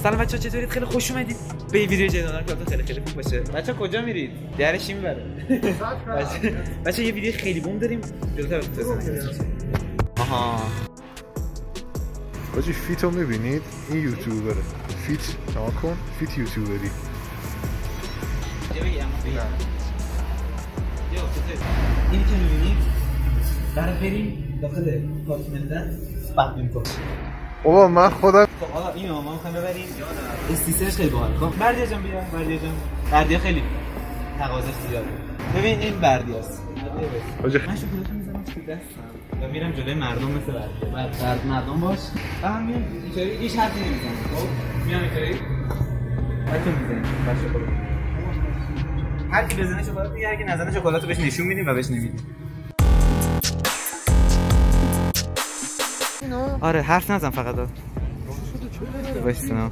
سلام بچه‌ها، چطورید؟ خیلی خوش اومدید به ویدیو جدید. که خیلی خوب باشه. بچه‌ها کجا میرید؟ درش این بره. بچه‌ها یه ویدیو خیلی بوم داریم. جلوتر بزنید. آها. باجی فیتو میبینید؟ این یوتیوبره. فیت نما کن. فیت یوتیوبری. اینی که میبینید برای بریم داخل پارتمنت بدمینتون. بابا من خودم خب آقا اینو ما می‌خوایم ببریم. استیسرش خیلی باحال. خب بردیا جان بیا. بردیا خیلی تقاضاش زیاده. ببین این بردیاست. من شکلاتو میذارم تو دستم و میرم جلوی مردم مثل بردیا. بعد مردم باش. هم میام اینطوری هیچ حرفی نمیزنم. خب میام اینطوری. بعد تو میزنی. بعد شکلات. هر کی بزنه شکلات دیگه، هر کی نزنه شکلاتو بهش نشون میدیم و بهش نمیدیم. آره حرف نزن فقط. وایسنا.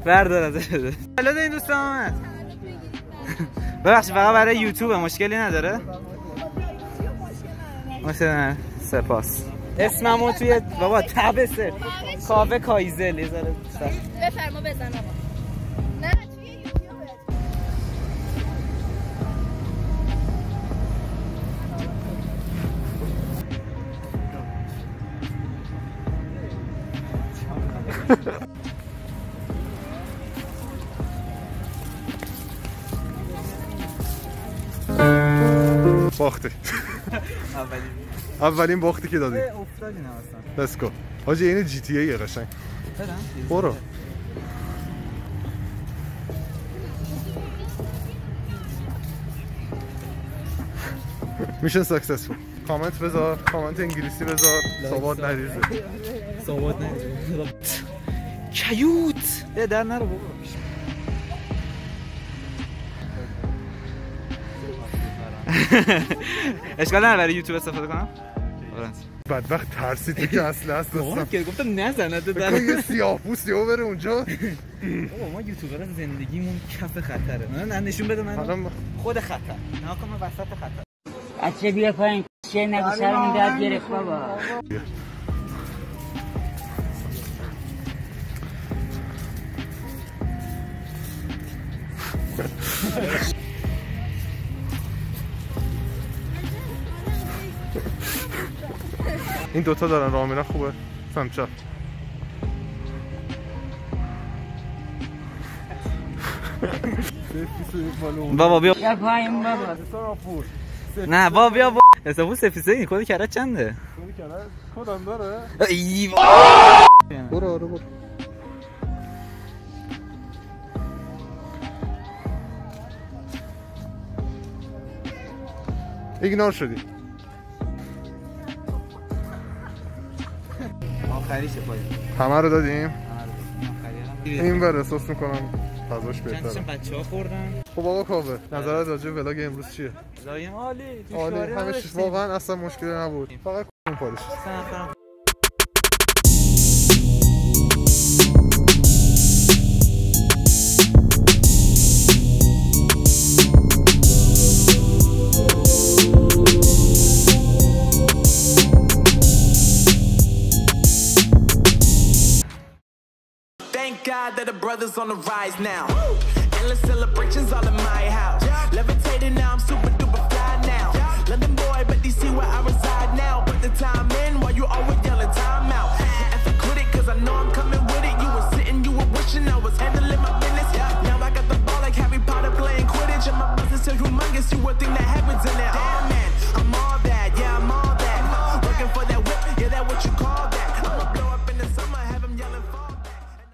بردار ازش. حالا این دوستم اومد. ببخشید فقط برای یوتیوب مشکلی نداره؟ مثلا سپاس. اسممو توی بابا تبسه کاوه کایزل یه ذره بفرما بزن آقا. نه توی یوتیوبه. باخته. اولین باختی که دادی. افتادی نه اصلا. Let's go. حاجی این جی تی ای قشنگ. برو. میشن سکسسفول. کامنت بذار، کامنت انگلیسی بذار. سواد نریزه. سواد نریزه. کیوت. در نرو بابا. اشکال نداره برای یوتیوب استفاده کنم؟ بدبخت ترسیدی که اصل هست دستم. گفتم نزنه تو در. یه سیاه‌پوست یهو بره اونجا. بابا ما یوتیوبرها زندگیمون کف خطره. من نشون بده من خود خطر. نه آقا من وسط خطر. بچه بیا پایین. چه نگو سرمون درد گرفت بابا. این دوتا دارن راه میرن خوبه. سمت چپ. بابا بیا. بیا پایین بابا. نه بابا بیا. حسابو سفیسه این کد کرات چنده؟ کد کرات کدام داره؟ ای برو برو. ایگنور شدی. آخریشه پای. همه رو دادیم؟ این بر احساس میکنم فضاش بهتره. چند بچه‌ها خوردن. خب آقا کاوه نظرت راجع به ولاگ امروز چیه؟ زایم عالی. همش واقعا اصلا مشکلی نبود. فقط اون پارش. Thank God that the brothers on the rise now. Endless celebrations all in